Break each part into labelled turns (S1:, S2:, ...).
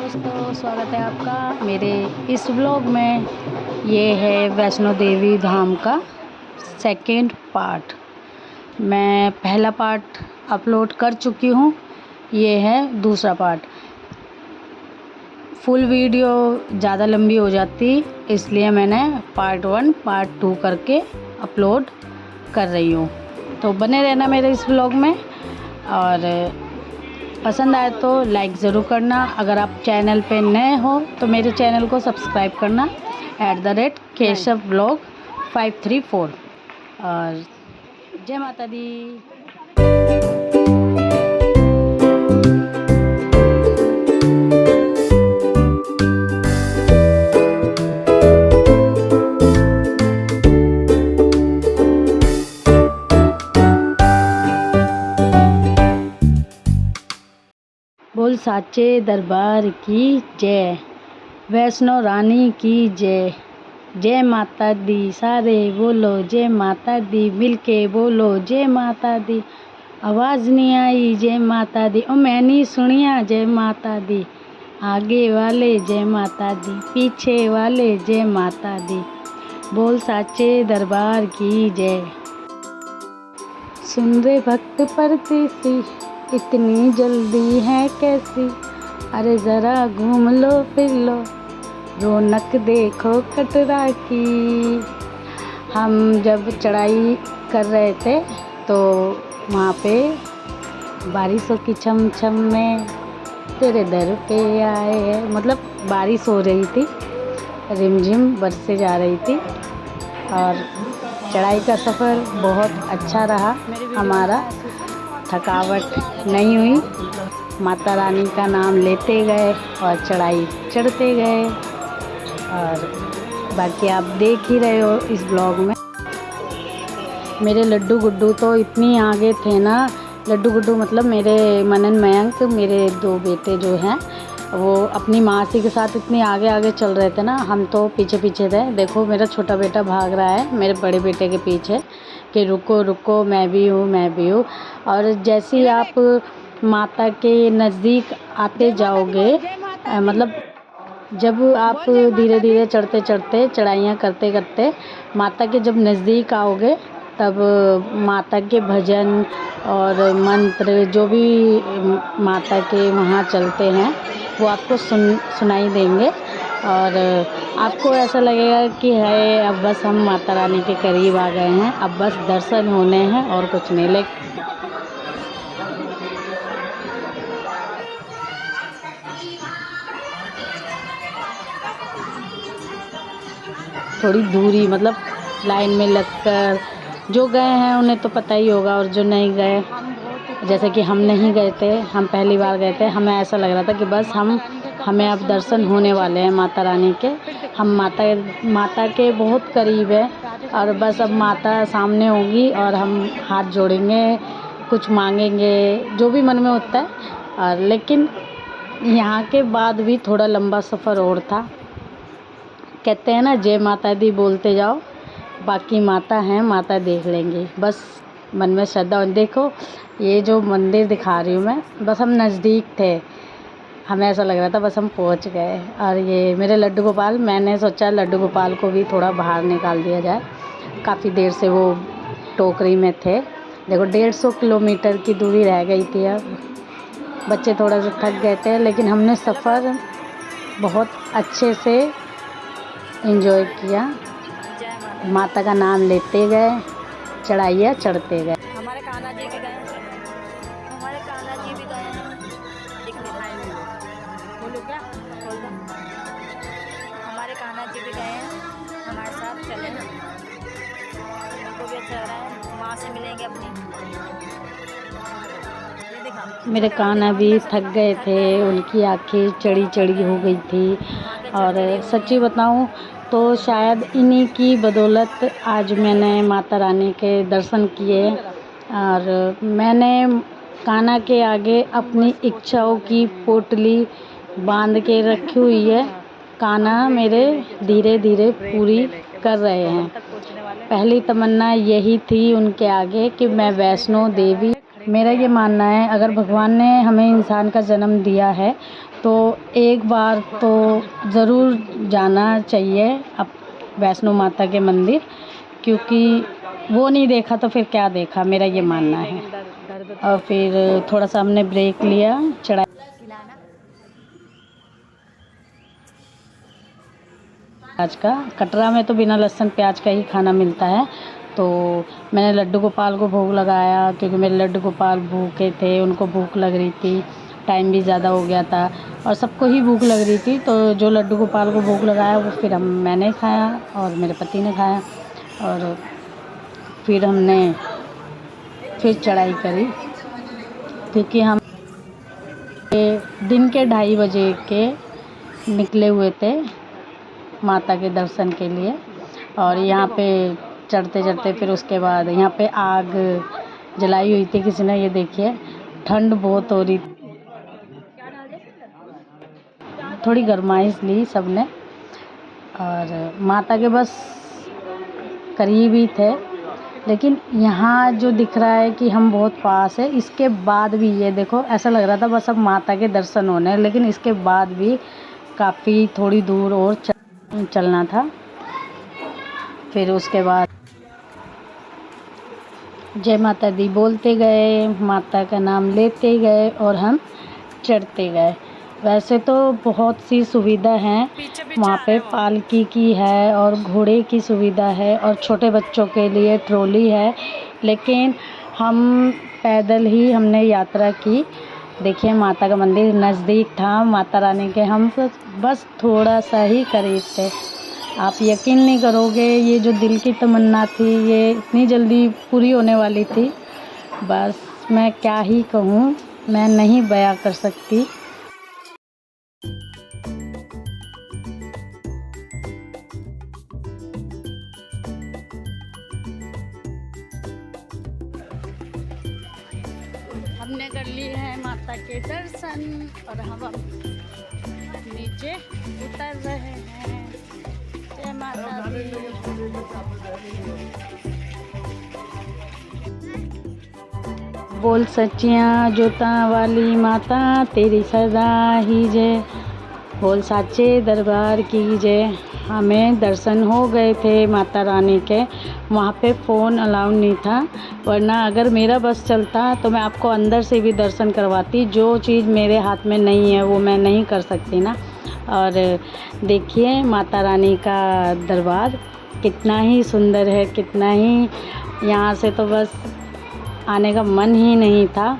S1: दोस्तों, स्वागत है आपका मेरे इस व्लॉग में। ये है वैष्णो देवी धाम का सेकंड पार्ट। मैं पहला पार्ट अपलोड कर चुकी हूँ, ये है दूसरा पार्ट। फुल वीडियो ज़्यादा लंबी हो जाती, इसलिए मैंने पार्ट 1 पार्ट 2 करके अपलोड कर रही हूँ। तो बने रहना मेरे इस व्लॉग में, और पसंद आए तो लाइक ज़रूर करना। अगर आप चैनल पे नए हो तो मेरे चैनल को सब्सक्राइब करना @केशव व्लॉग 534। और जय माता दी। बोल साचे दरबार की जय, वैष्णो रानी की जय। जय माता दी, सारे बोलो जय माता दी, मिलके बोलो जय माता दी। आवाज़ नहीं आई जय माता दी, ओ मैं नहीं सुनिया जय माता दी। आगे वाले जय माता दी, पीछे वाले जय माता दी। बोल साचे दरबार की जय। सुन रे भक्त परदेसी, इतनी जल्दी है कैसी? अरे ज़रा घूम लो फिर लो, रौनक देखो कटरा की। हम जब चढ़ाई कर रहे थे तो वहाँ पे बारिशों की छम छम में तेरे दर पे आए हैं, मतलब बारिश हो रही थी, रिमझिम बरसे जा रही थी। और चढ़ाई का सफ़र बहुत अच्छा रहा हमारा, थकावट नहीं हुई। माता रानी का नाम लेते गए और चढ़ाई चढ़ते गए। और बाकी आप देख ही रहे हो इस ब्लॉग में। मेरे लड्डू गुड्डू तो इतनी आगे थे ना, लड्डू गुड्डू मतलब मेरे मनन मयंक, मेरे 2 बेटे जो हैं, वो अपनी मासी के साथ इतनी आगे आगे चल रहे थे ना, हम तो पीछे पीछे थे। देखो मेरा छोटा बेटा भाग रहा है मेरे बड़े बेटे के पीछे कि रुको रुको, मैं भी हूँ मैं भी हूँ। और जैसे ही आप माता के नज़दीक आते जाओगे, मतलब जब आप धीरे धीरे चढ़ते चढ़ते चढ़ाइयाँ करते करते माता के जब नज़दीक आओगे, तब माता के भजन और मंत्र जो भी माता के वहाँ चलते हैं वो आपको सुनाई देंगे। और आपको ऐसा लगेगा कि है अब बस हम माता रानी के करीब आ गए हैं, अब बस दर्शन होने हैं और कुछ नहीं। लेकिन थोड़ी दूरी, मतलब लाइन में लगकर जो गए हैं उन्हें तो पता ही होगा, और जो नहीं गए, जैसे कि हम नहीं गए थे, हम पहली बार गए थे, हमें ऐसा लग रहा था कि बस हमें अब दर्शन होने वाले हैं माता रानी के। हम माता के बहुत करीब है, और बस अब माता सामने होगी और हम हाथ जोड़ेंगे, कुछ मांगेंगे, जो भी मन में होता है। और लेकिन यहाँ के बाद भी थोड़ा लंबा सफ़र और था। कहते हैं ना, जय माता दी बोलते जाओ, बाकी माता हैं, माता देख लेंगी। बस मन में श्रद्धा। देखो ये जो मंदिर दिखा रही हूँ मैं, बस हम नज़दीक थे, हमें ऐसा लग रहा था बस हम पहुँच गए। और ये मेरे लड्डू गोपाल, मैंने सोचा लड्डू गोपाल को भी थोड़ा बाहर निकाल दिया जाए, काफ़ी देर से वो टोकरी में थे। देखो 150 किलोमीटर की दूरी रह गई थी। अब बच्चे थोड़ा सा थक गए थे, लेकिन हमने सफ़र बहुत अच्छे से एंजॉय किया। माता का नाम लेते गए, चढ़ाइयाँ चढ़ते गए।
S2: हमारे कान्हा जी भी गए, हमारे कान्हा जी भी गए हैं। एक मिठाई मिलो, बोलो क्या बोल दो। हमारे कान्हा जी भी गए हैं, हमारे साथ चले ना, उनको भी अच्छा लग रहा है, वहाँ से मिलेंगे अपनी। ये देखा
S1: मेरे कान्हा भी थक गए थे, उनकी आँखें चढ़ी चढ़ी हो गई थी। और सच्ची बताऊं तो शायद इन्हीं की बदौलत आज मैंने माता रानी के दर्शन किए। और मैंने कान्हा के आगे अपनी इच्छाओं की पोटली बांध के रखी हुई है। कान्हा मेरे धीरे धीरे पूरी कर रहे हैं। पहली तमन्ना यही थी उनके आगे कि मैं वैष्णो देवी। मेरा ये मानना है, अगर भगवान ने हमें इंसान का जन्म दिया है तो एक बार तो ज़रूर जाना चाहिए अब वैष्णो माता के मंदिर, क्योंकि वो नहीं देखा तो फिर क्या देखा, मेरा ये मानना है। और फिर थोड़ा सा हमने ब्रेक लिया चढ़ाई प्याज का। कटरा में तो बिना लहसुन प्याज का ही खाना मिलता है। तो मैंने लड्डू गोपाल को भोग लगाया, क्योंकि मेरे लड्डू गोपाल भूखे थे, उनको भूख लग रही थी, टाइम भी ज़्यादा हो गया था और सबको ही भूख लग रही थी। तो जो लड्डू गोपाल को भोग लगाया वो फिर मैंने खाया और मेरे पति ने खाया, और फिर हमने फिर चढ़ाई करी, क्योंकि हम दिन के 2:30 बजे के निकले हुए थे माता के दर्शन के लिए। और यहाँ पे चढ़ते चढ़ते फिर उसके बाद यहाँ पे आग जलाई हुई थी किसी ने, ये देखिए ठंड बहुत हो रही, थोड़ी गरमाइश ली सबने। और माता के बस करीब ही थे, लेकिन यहाँ जो दिख रहा है कि हम बहुत पास है, इसके बाद भी ये देखो ऐसा लग रहा था बस अब माता के दर्शन होने हैं, लेकिन इसके बाद भी काफ़ी थोड़ी दूर और चलना था। फिर उसके बाद जय माता दी बोलते गए, माता का नाम लेते गए और हम चढ़ते गए। वैसे तो बहुत सी सुविधा हैं वहाँ पे, पालकी की है और घोड़े की सुविधा है और छोटे बच्चों के लिए ट्रॉली है, लेकिन हम पैदल ही हमने यात्रा की। देखिए माता का मंदिर नज़दीक था, माता रानी के हम बस थोड़ा सा ही करीब थे। आप यकीन नहीं करोगे, ये जो दिल की तमन्ना थी ये इतनी जल्दी पूरी होने वाली थी, बस मैं क्या ही कहूँ, मैं नहीं बयां कर सकती। हमने कर लिए हैं माता के दर्शन और हम अब नीचे उतर रहे हैं। जय माता दी। बोल सच्चियाँ जोता वाली माता तेरी सदा ही जय, बोल साचे दरबार की जय। हमें दर्शन हो गए थे माता रानी के, वहाँ पे फ़ोन अलाउ नहीं था, वरना अगर मेरा बस चलता तो मैं आपको अंदर से भी दर्शन करवाती। जो चीज़ मेरे हाथ में नहीं है वो मैं नहीं कर सकती ना। और देखिए माता रानी का दरबार कितना ही सुंदर है, कितना ही, यहाँ से तो बस आने का मन ही नहीं था,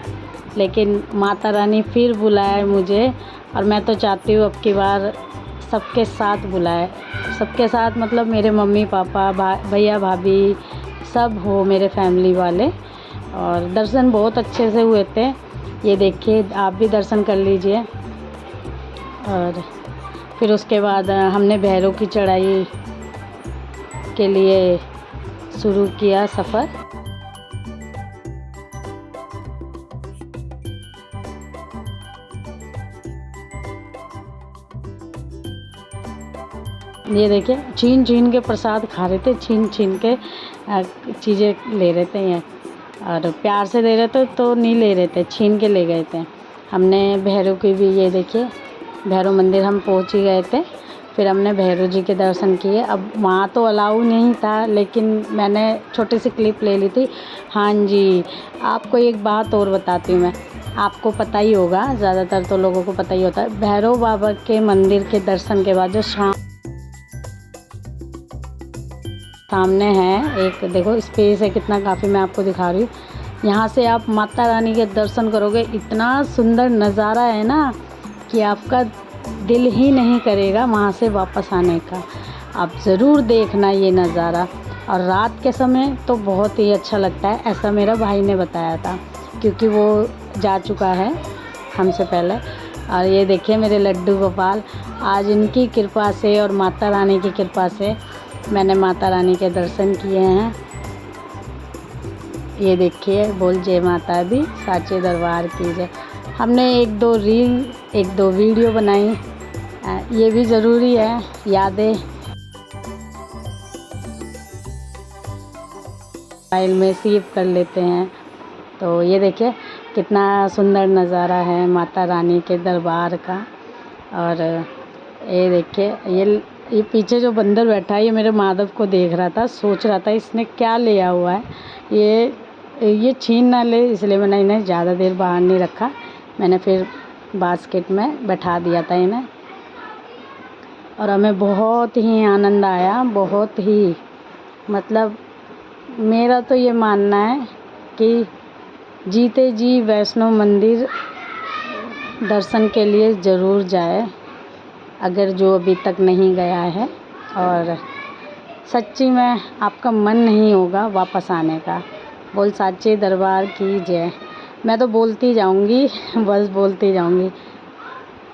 S1: लेकिन माता रानी फिर बुलाए मुझे, और मैं तो चाहती हूँ अब की बार सबके साथ बुलाए। सबके साथ मतलब मेरे मम्मी पापा भैया भाभी सब हो, मेरे फैमिली वाले। और दर्शन बहुत अच्छे से हुए थे, ये देखिए आप भी दर्शन कर लीजिए। और फिर उसके बाद हमने भैरव की चढ़ाई के लिए शुरू किया सफ़र। ये देखिए छीन छीन के प्रसाद खा रहे थे, छीन छीन के चीज़ें ले रहे थे ये, और प्यार से दे रहे थे तो नहीं ले रहे थे, छीन के ले गए थे। हमने भैरव की भी, ये देखिए भैरव मंदिर हम पहुंच ही गए थे। फिर हमने भैरव जी के दर्शन किए। अब वहाँ तो अलाउ नहीं था, लेकिन मैंने छोटी सी क्लिप ले ली थी। हाँ जी, आपको एक बात और बताती हूँ मैं, आपको पता ही होगा, ज़्यादातर तो लोगों को पता ही होता है, भैरव बाबा के मंदिर के दर्शन के बाद जो सामने है एक, देखो स्पेस है कितना, काफ़ी मैं आपको दिखा रही हूँ। यहाँ से आप माता रानी के दर्शन करोगे, इतना सुंदर नज़ारा है ना कि आपका दिल ही नहीं करेगा वहाँ से वापस आने का। आप ज़रूर देखना ये नज़ारा, और रात के समय तो बहुत ही अच्छा लगता है, ऐसा मेरा भाई ने बताया था, क्योंकि वो जा चुका है हमसे पहले। और ये देखिए मेरे लड्डू गोपाल, आज इनकी कृपा से और माता रानी की कृपा से मैंने माता रानी के दर्शन किए हैं। ये देखिए बोल जय माता दी साचे दरबार की जय। हमने एक दो रील, एक दो वीडियो बनाई, ये भी ज़रूरी है, यादें मोबाइल में सेव कर लेते हैं। तो ये देखिए कितना सुंदर नज़ारा है माता रानी के दरबार का। और ये देखिए, ये पीछे जो बंदर बैठा है ये मेरे माधव को देख रहा था, सोच रहा था इसने क्या लिया हुआ है, ये छीन ना ले, इसलिए मैंने इन्हें ज़्यादा देर बाहर नहीं रखा। मैंने फिर बास्केट में बैठा दिया था इन्हें। और हमें बहुत ही आनंद आया, बहुत ही, मतलब मेरा तो ये मानना है कि जीते जी वैष्णो मंदिर दर्शन के लिए ज़रूर जाए, अगर जो अभी तक नहीं गया है। और सच्ची में आपका मन नहीं होगा वापस आने का। बोल साचे दरबार की जय। मैं तो बोलती जाऊंगी, बस बोलती जाऊंगी।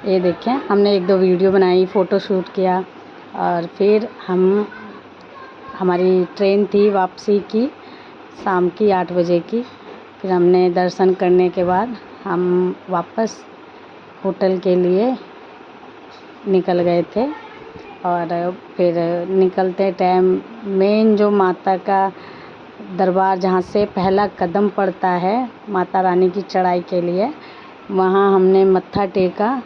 S1: ये देखें, हमने 1-2 वीडियो बनाई, फ़ोटो शूट किया, और फिर हमारी ट्रेन थी वापसी की, शाम की 8 बजे की। फिर हमने दर्शन करने के बाद हम वापस होटल के लिए निकल गए थे। और फिर निकलते टाइम मेन जो माता का दरबार, जहाँ से पहला कदम पड़ता है माता रानी की चढ़ाई के लिए, वहाँ हमने मत्था टेका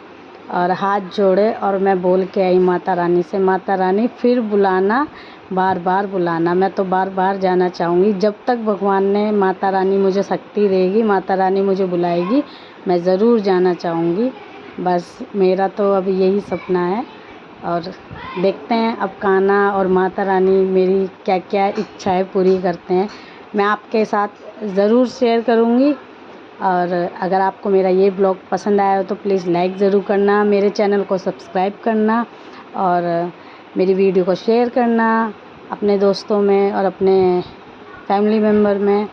S1: और हाथ जोड़े, और मैं बोल के आई माता रानी से, माता रानी फिर बुलाना, बार बार बुलाना। मैं तो बार बार जाना चाहूँगी, जब तक भगवान ने, माता रानी मुझे शक्ति देगी, माता रानी मुझे बुलाएगी, मैं ज़रूर जाना चाहूँगी। बस मेरा तो अब यही सपना है। और देखते हैं अब कान्हा और माता रानी मेरी क्या क्या इच्छाएं पूरी करते हैं। मैं आपके साथ ज़रूर शेयर करूँगी। और अगर आपको मेरा ये ब्लॉग पसंद आया हो तो प्लीज़ लाइक ज़रूर करना, मेरे चैनल को सब्सक्राइब करना, और मेरी वीडियो को शेयर करना अपने दोस्तों में और अपने फैमिली मेम्बर में।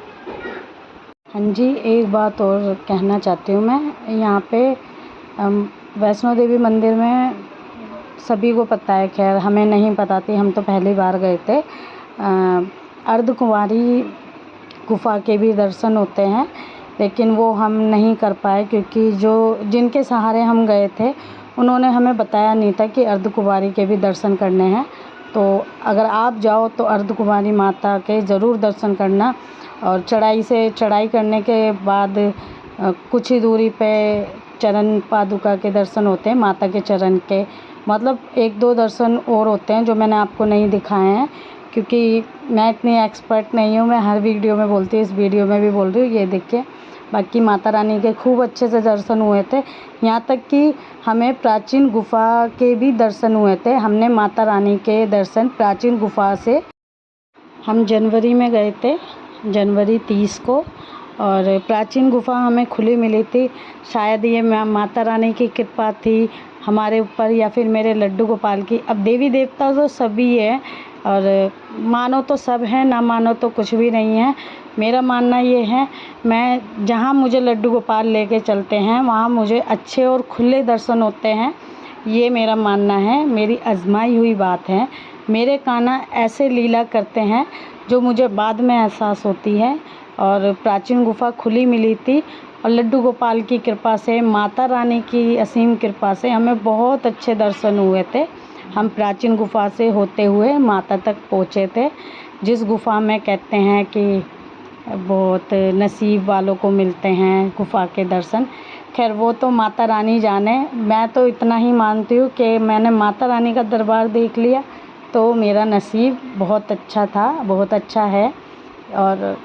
S1: हाँ जी, एक बात और कहना चाहती हूँ मैं, यहाँ पे वैष्णो देवी मंदिर में सभी को पता है, खैर हमें नहीं पता थी, हम तो पहली बार गए थे। अर्धकुंवारी गुफ़ा के भी दर्शन होते हैं, लेकिन वो हम नहीं कर पाए, क्योंकि जिनके सहारे हम गए थे उन्होंने हमें बताया नहीं था कि अर्धकुंवारी के भी दर्शन करने हैं। तो अगर आप जाओ तो अर्धकुंवारी माता के ज़रूर दर्शन करना। और चढ़ाई करने के बाद कुछ ही दूरी पे चरण पादुका के दर्शन होते हैं, माता के चरण के, मतलब 1-2 दर्शन और होते हैं जो मैंने आपको नहीं दिखाए हैं, क्योंकि मैं इतनी एक्सपर्ट नहीं हूँ। मैं हर वीडियो में बोलती हूँ, इस वीडियो में भी बोल रही हूँ। ये देखिए, बाकी माता रानी के खूब अच्छे से दर्शन हुए थे, यहाँ तक कि हमें प्राचीन गुफ़ा के भी दर्शन हुए थे। हमने माता रानी के दर्शन प्राचीन गुफ़ा से, हम जनवरी में गए थे, जनवरी 30 को, और प्राचीन गुफ़ा हमें खुली मिली थी। शायद ये माता रानी की कृपा थी हमारे ऊपर, या फिर मेरे लड्डू गोपाल की। अब देवी देवता तो सभी है, और मानो तो सब है, ना मानो तो कुछ भी नहीं है। मेरा मानना ये है, मैं जहाँ मुझे लड्डू गोपाल लेके चलते हैं वहाँ मुझे अच्छे और खुले दर्शन होते हैं, ये मेरा मानना है, मेरी आजमाई हुई बात है। मेरे कान्हा ऐसे लीला करते हैं जो मुझे बाद में एहसास होती है। और प्राचीन गुफ़ा खुली मिली थी, और लड्डू गोपाल की कृपा से, माता रानी की असीम कृपा से हमें बहुत अच्छे दर्शन हुए थे। हम प्राचीन गुफ़ा से होते हुए माता तक पहुँचे थे, जिस गुफ़ा में कहते हैं कि बहुत नसीब वालों को मिलते हैं गुफ़ा के दर्शन। खैर वो तो माता रानी जाने, मैं तो इतना ही मानती हूँ कि मैंने माता रानी का दरबार देख लिया तो मेरा नसीब बहुत अच्छा था, बहुत अच्छा है। और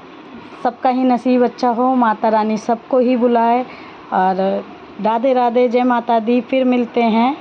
S1: सबका ही नसीब अच्छा हो, माता रानी सबको ही बुलाए। और राधे राधे, जय माता दी। फिर मिलते हैं